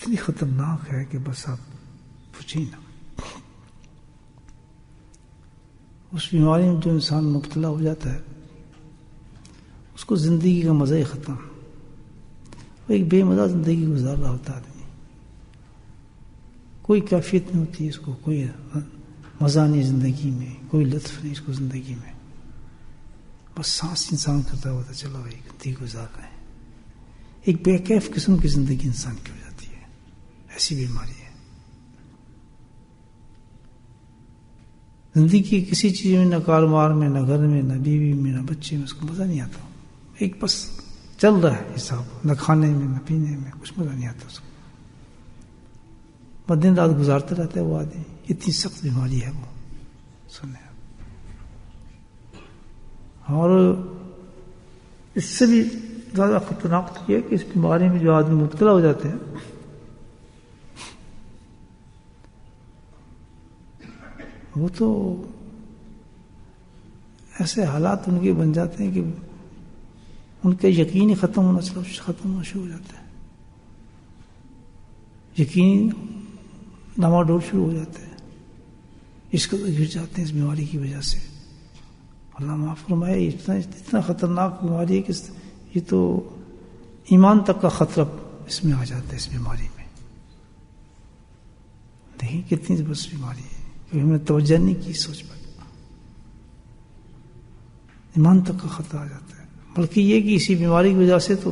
اتنی خطرناک ہے کہ بس آپ پوچھیں نہ. اس بیماری میں جو انسان مبتلا ہو جاتا ہے اس کو زندگی کا مزہ ہی ختم. وہ ایک بے مزہ زندگی گزار رہا ہوتا ہے. کوئی کیفیت نہیں ہوتی اس کو، کوئی مزہ نہیں زندگی میں، کوئی لطف نہیں اس کو زندگی میں. بس سانس انسان کرتا ہوتا چلو بھائی زندگی گزار رہے ہیں. ایک بے کیف قسم کی زندگی انسان کی ہو جاتی ہے. ایسی بیماری ہے. زندگی کی کسی چیز میں، نہ کاروبار میں، نہ گھر میں، نہ بیوی میں، نہ بچے میں اس کو مزہ نہیں آتا. ایک بس چل رہا ہے حساب، نہ کھانے میں نہ پینے میں کچھ مزہ نہیں آتا اس کو. دن رات گزارتا رہتا ہے وہ آدمی. اتنی سخت بیماری ہے وہ. سنیں اور اس سے بھی زیادہ خطرناک تو یہ ہے کہ اس بیماری میں جو آدمی مبتلا ہو جاتے ہیں وہ تو ایسے حالات ان کے بن جاتے ہیں کہ ان کا یقین ہی ختم ہونا شروع ہو جاتا ہے. یقین ڈاما ڈول شروع ہو جاتا ہے. اس قدر گر جاتے ہیں اس بیماری کی وجہ سے. اللہ معاف فرمائے. اتنا خطرناک بیماری ہے کہ یہ تو ایمان تک کا خطرہ اس میں آ جاتا ہے اس بیماری میں. دیکھیں کتنی زبردست بیماری ہے کہ ہم نے توجہ نہیں کی سوچ پر. ایمان تک کا خطرہ آ جاتا ہے. بلکہ یہ کہ اسی بیماری کی وجہ سے تو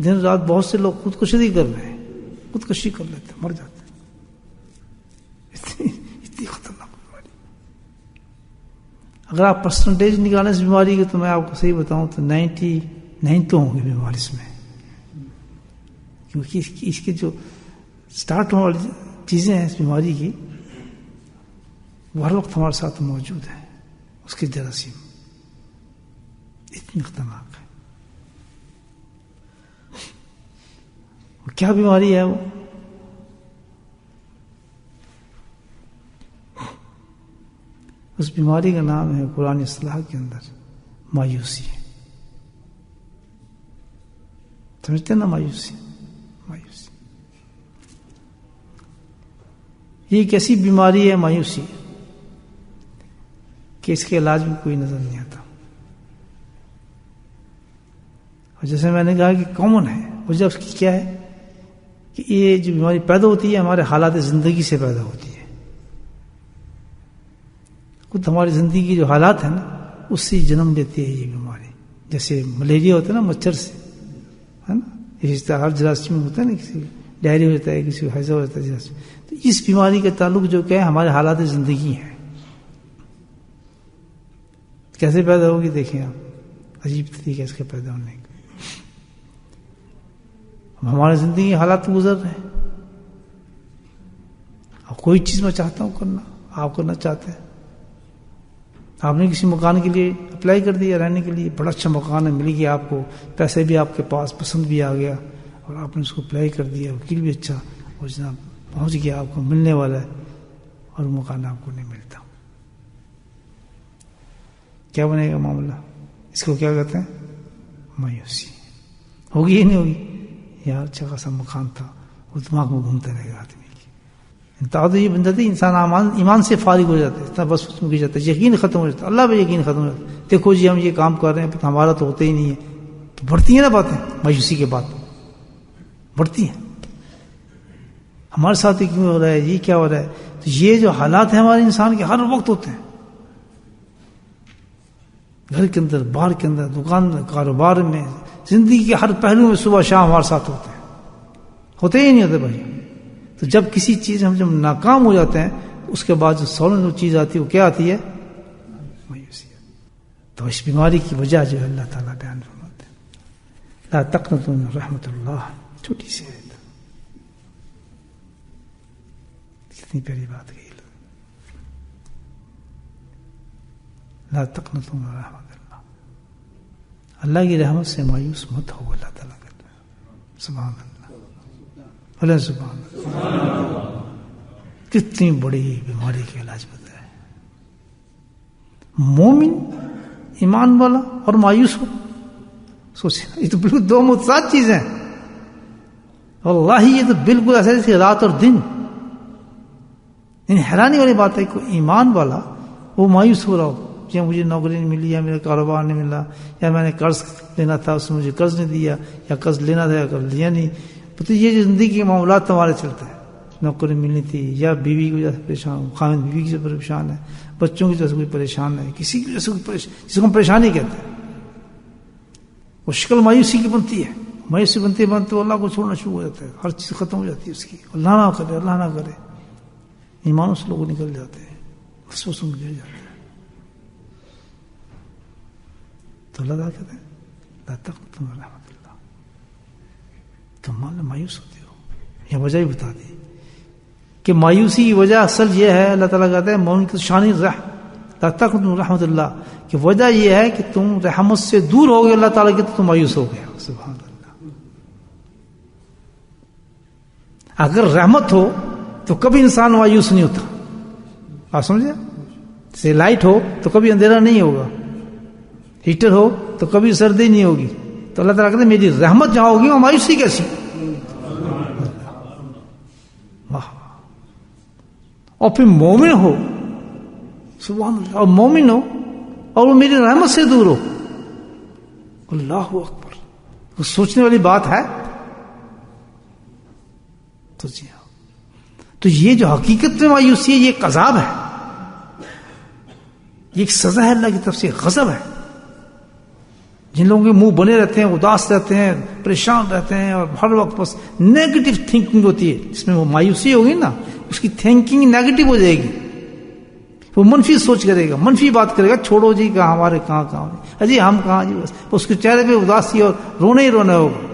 دن رات بہت سے لوگ خودکشی کر رہے ہیں، خودکشی کر لیتے ہیں، مر جاتے ہیں. اتنی خطرناک بیماری. اگر آپ پرسنٹیج نکالیں اس بیماری کے تو میں آپ کو صحیح بتاؤں تو 99 تو ہوں گے بیماری اس میں. کیونکہ اس کے جو سٹارٹ ہونے والی چیزیں ہیں اس بیماری کی وہ ہر وقت ہمارے ساتھ موجود ہیں. اس کے جراثیم اتنی خطرناک ہے. کیا بیماری ہے وہ؟ اس بیماری کا نام ہے قرآن اصطلاح کے اندر مایوسی. سمجھتے ہیں نا مایوسی؟ مایوسی یہ ایک ایسی بیماری ہے مایوسی کہ اس کے علاج میں کوئی نظر نہیں آتا. اور جیسے میں نے کہا کہ کامن ہے وجہ اس کی کیا ہے کہ یہ جو بیماری پیدا ہوتی ہے ہمارے حالات زندگی سے پیدا ہوتی ہے. خود ہماری زندگی کے جو حالات ہیں نا اس سے جنم لیتی ہے یہ بیماری. جیسے ملیریا ہوتا ہے نا مچھر سے، ہے نا. اس طرح ہر جراثیم میں ہوتا ہے نا، کسی ڈائریا ہوتا ہے، کسی کو ہیضہ ہوتا ہے جراثیم. تو اس بیماری کا تعلق جو کیا ہے ہمارے حالات زندگی ہیں. کیسے پیدا ہوگی دیکھیں آپ. عجیب طریقے اس کے پیدا ہونے کا. ہمارے زندگی حالات گزر رہے ہیں. اب کوئی چیز میں چاہتا ہوں کرنا، آپ کرنا چاہتے ہیں. آپ نے کسی مکان کے لیے اپلائی کر دیا رہنے کے لیے، بڑا اچھا مکان ہے، مل گیا آپ کو، پیسے بھی آپ کے پاس، پسند بھی آ گیا اور آپ نے اس کو اپلائی کر دیا. وکیل بھی اچھا اور جناب پہنچ گیا، آپ کو ملنے والا ہے اور مکان آپ کو نہیں ملتا. کیا بنے گا معاملہ؟ اس کو کیا کہتے ہیں؟ مایوسی. ہوگی ہی نہیں ہوگی. یار اچھا خاصا مکان تھا، وہ دماغ میں گھومتا رہے گا آدمی کی. انتہا تو یہ بن جاتی ہے انسان ایمان سے فارغ ہو جاتا ہے. اتنا بس اس میں گر جاتا ہے، یقین ختم ہو جاتا ہے. اللہ پہ یقین ختم ہو جاتا ہے. دیکھو جی ہم یہ کام کر رہے ہیں ہمارا تو ہوتا ہی نہیں ہے. تو بڑھتی ہیں نا باتیں مایوسی کے بعد، بڑھتی ہیں. ہمارے ساتھ کیوں ہو رہا ہے، یہ کیا ہو رہا ہے. تو یہ جو حالات ہیں ہمارے انسان کے ہر وقت ہوتے ہیں. گھر کے اندر، باہر کے اندر، دکان میں، کاروبار میں، زندگی کے ہر پہلو میں صبح شام ہمارے ساتھ ہوتے ہیں. ہوتے ہی نہیں ہوتے بھائی. تو جب کسی چیز ہم جب ناکام ہو جاتے ہیں اس کے بعد جو فوراً جو چیز آتی ہے وہ کیا آتی ہے؟ مایوسی. تو اس بیماری کی وجہ جو ہے اللہ تعالیٰ بیان فرماتے ہیں لا تقنطوا من رحمت اللہ. چھوٹی سی ہے، کتنی پیاری بات کہی. لا تقنطوا من رحمت اللہ. اللہ کی رحمت سے مایوس مت ہو. اللہ تعالیٰ کہتا ہے سبحان اللہ. بولے سبحان اللہ. کتنی بڑی بیماری کا علاج بتایا ہے. مومن ایمان والا اور مایوس ہو، سوچیں یہ تو بالکل دو متضاد چیزیں ہیں. واللہ یہ تو بالکل ایسا جیسے رات اور دن. یعنی حیرانی والی بات ہے کہ ایمان والا وہ مایوس ہو رہا ہو یا مجھے نوکری نہیں ملی یا میرا کاروبار نہیں ملا یا میں نے قرض لینا تھا اس نے مجھے قرض نہیں دیا یا قرض لینا تھا یا قرض لیا نہیں. تو یہ جو زندگی کے معاملات ہمارے چلتے ہیں, نوکری ملنی تھی یا بیوی کی وجہ سے پریشان, خاوند بیوی کی وجہ سے پریشان ہے, بچوں کی وجہ سے کوئی پریشان ہے, کسی کی وجہ سے کوئی پریشان, جس کو ہم پریشانی کہتے ہیں, وہ شکل مایوسی کی بنتی ہے. مایوسی بنتے تو اللہ کو چھوڑنا شروع ہو جاتا ہے, ہر چیز ختم ہو جاتی ہے اس کی. اللہ نہ کرے, اللہ نہ کرے, ایمانوں سے لوگ نکل جاتے ہیں, وسوسوں میں گر جاتے ہیں. تو اللہ تعالیٰ کہتے ہیں لا تقنطوا من رحمت اللہ, تم مان لو مایوس ہوتے ہو. یہ وجہ بھی بتا دی کہ مایوسی کی وجہ اصل یہ ہے. اللہ تعالیٰ کہتے ہیں مومن کی شان لا تقنطوا من رحمت اللہ, کہ وجہ یہ ہے کہ تم رحمت سے دور ہو گئے اللہ تعالیٰ کی تو تم مایوس ہو گئے. سبحان اللہ. اگر رحمت ہو تو کبھی انسان مایوس نہیں ہوتا. آپ سمجھے؟ جیسے لائٹ ہو تو کبھی اندھیرا نہیں ہوگا, ہیٹر ہو تو کبھی سردی نہیں ہوگی. تو اللہ تعالیٰ کہتے ہیں میری رحمت جہاں ہوگی وہاں مایوسی کیسی. اور پھر مومن ہو, سبحان اللہ, اور مومن ہو اور وہ میری رحمت سے دور ہو, اللہ اکبر, وہ سوچنے والی بات ہے. تو جی ہاں, تو یہ جو حقیقت میں مایوسی ہے یہ ایک عذاب ہے, یہ ایک سزا ہے اللہ کی طرف سے, غضب ہے. جن لوگوں کے منہ بنے رہتے ہیں, اداس رہتے ہیں, پریشان رہتے ہیں اور ہر وقت بس نیگیٹو تھنکنگ ہوتی ہے, جس میں وہ مایوسی ہوگی نا اس کی تھنکنگ نیگیٹو ہو جائے گی, وہ منفی سوچ کرے گا, منفی بات کرے گا. چھوڑو جی کہاں ہمارے کہاں اجی ہم کہاں جی, بس اس کے چہرے پہ اداسی اور رونا ہی رونا ہوگا.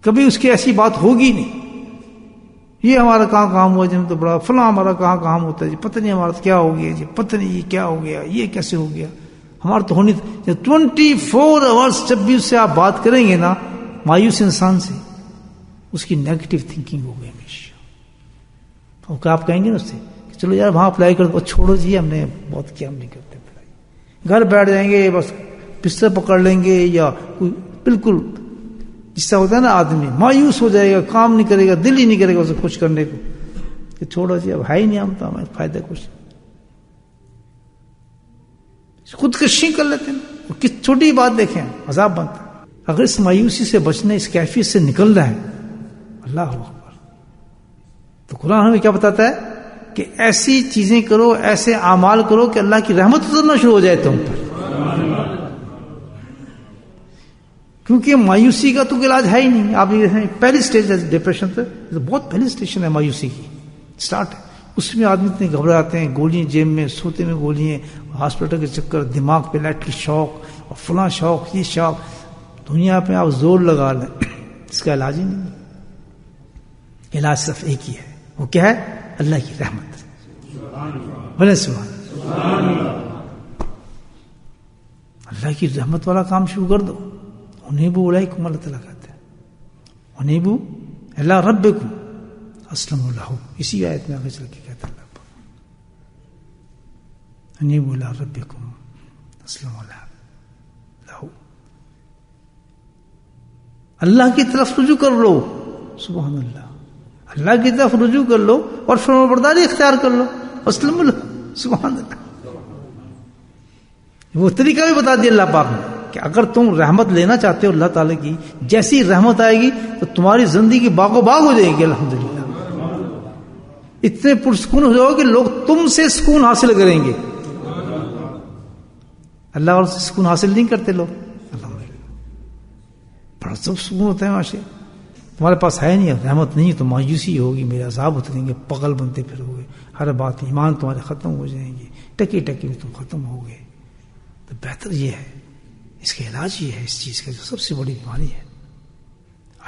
کبھی اس کی ایسی بات ہوگی نہیں یہ ہمارا کہاں کام ہوا جی, تو بڑا فلاں ہمارا کہاں کام ہوتا ہے جی, پتہ نہیں ہمارا کیا ہو گیا جی, پتہ نہیں یہ کیا ہو گیا, یہ کیسے ہو گیا, ہمارا تو ہونی 24 آورس جب بھی اس سے آپ بات کریں گے نا مایوس انسان سے, اس کی نیگیٹو تھنکنگ ہو گئی ہمیشہ. اور کیا آپ کہیں گے نا اس سے کہ چلو یار وہاں اپلائی کر دو, چھوڑو جی ہم نے بہت کیا, ہم نہیں کرتے اپلائی, گھر بیٹھ جائیں گے بس بستر پکڑ لیں گے, یا کوئی بالکل جس طرح ہوتا ہے نا آدمی مایوس ہو جائے گا, کام نہیں کرے گا, دل ہی نہیں کرے گا اسے کچھ کرنے کو, کہ چھوڑو جی اب ہے ہی نہیں, ہم تو ہمیں فائدہ کچھ. خودکشی کر لیتے ہیں, کس چھوٹی بات دیکھیں عذاب بنتا ہے. اگر اس مایوسی سے بچنے, اس کیفیت سے نکلنا ہے, اللہ اکبر, تو قرآن ہمیں کیا بتاتا ہے کہ ایسی چیزیں کرو, ایسے اعمال کرو کہ اللہ کی رحمت اترنا شروع ہو جائے تم پر. کیونکہ مایوسی کا تو علاج ہے ہی نہیں. آپ یہ دیکھیں پہلی سٹیج ہے ڈپریشن, تو بہت پہلی اسٹیشن ہے مایوسی کی, سٹارٹ ہے. اس میں آدمی اتنے گھبراتے ہیں, گولیاں جیب میں, سوتے میں گولیاں, ہاسپٹل کے چکر, دماغ پہ الیکٹرک شوق اور فلاں شوق, یہ شوق, دنیا پہ آپ زور لگا لیں, اس کا علاج ہی نہیں. علاج صرف ایک ہی ہے, وہ کیا ہے؟ اللہ کی رحمت. بولے سبحان اللہ کی رحمت والا کام شروع کر دو. انیبوا الیکم, اللہ تعالیٰ کہتے ہیں انیبوا الی ربکم اسلموا لہ. اسی آیت میں آگے چل کے کہتا ہے اللہ انیبوا الی ربکم اسلموا لہ, اللہ کی طرف رجوع کر لو. سبحان اللہ, اللہ کی طرف رجوع کر لو اور فرمانبرداری اختیار کر لو. اسلموا لہ, سبحان اللہ. وہ طریقہ بھی بتا دیا اللہ پاک نے کہ اگر تم رحمت لینا چاہتے ہو اللہ تعالیٰ کی, جیسی رحمت آئے گی تو تمہاری زندگی باغ و باغ ہو جائے گی. الحمدللہ اتنے پرسکون ہو جاؤ کہ لوگ تم سے سکون حاصل کریں گے. اللہ اور سے سکون حاصل نہیں کرتے لوگ, الحمدللہ بڑا سب سکون ہوتا ہے ماشاء. تمہارے پاس ہے نہیں, رحمت نہیں تو مایوسی ہوگی, میرے عذاب اتریں گے, پگل بنتے پھر ہوگے, ہر بات ایمان تمہارے ختم ہو جائیں گے, ٹکی ٹکی میں تم ختم ہو گئے. تو بہتر یہ ہے, اس کا علاج یہ ہے, اس چیز کا جو سب سے بڑی بیماری ہے,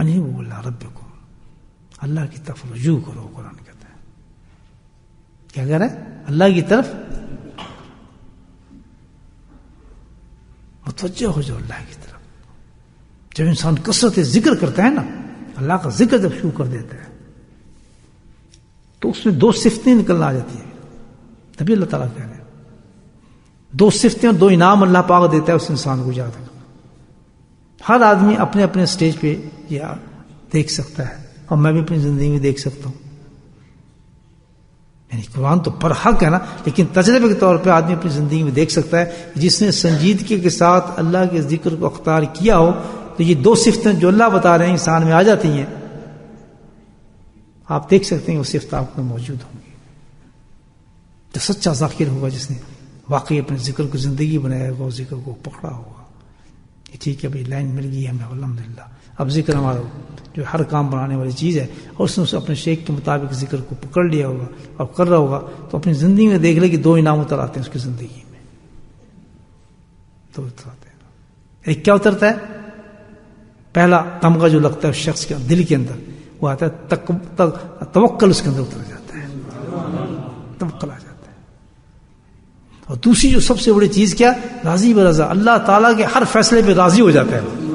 انیبوا الی ربکم, اللہ کی طرف رجوع کرو. قرآن کہتا ہے کیا کہہ رہا ہے؟ اللہ کی طرف متوجہ ہو جاؤ. اللہ کی طرف جب انسان کثرت ذکر کرتا ہے نا, اللہ کا ذکر جب شروع کر دیتا ہے تو اس میں 2 صفتیں نکلنا آ جاتی ہیں. تبھی اللہ تعالیٰ کہہ رہے ہیں 2 صفتیں اور 2 انعام اللہ پاک دیتا ہے اس انسان کو. یاد رکھنا, ہر آدمی اپنے اپنے سٹیج پہ یہ دیکھ سکتا ہے اور میں بھی اپنی زندگی میں دیکھ سکتا ہوں. یعنی قرآن تو پر حق ہے نا، لیکن تجربے کے طور پہ آدمی اپنی زندگی میں دیکھ سکتا ہے. جس نے سنجیدگی کے ساتھ اللہ کے ذکر کو اختیار کیا ہو تو یہ دو صفتیں جو اللہ بتا رہے ہیں انسان میں آ جاتی ہیں. آپ دیکھ سکتے ہیں وہ صفت آپ میں موجود ہوں گی. جو سچا ذاکر ہوگا، جس نے واقعی اپنے ذکر کو زندگی بنایا ہوگا، ذکر کو پکڑا ہوگا. یہ ٹھیک ہے بھائی، لائن مل گئی ہمیں الحمدللہ. اب ذکر ہمارا جو ہر کام بنانے والی چیز ہے، اور اس نے اپنے شیخ کے مطابق ذکر کو پکڑ لیا ہوگا اور کر رہا ہوگا، تو اپنی زندگی میں دیکھ لے کہ دو انعام اتر آتے ہیں اس کی زندگی میں. تو اترتے ہیں. ایک کیا اترتا ہے؟ پہلا تمغہ جو لگتا ہے اس شخص کے دل کے اندر، وہ آتا ہے توکل، اس کے اندر اتر جاتا ہے، توکل آ جاتا ہے. اور دوسری جو سب سے بڑی چیز کیا؟ راضی برضا، اللہ تعالیٰ کے ہر فیصلے پہ راضی ہو جاتا ہے.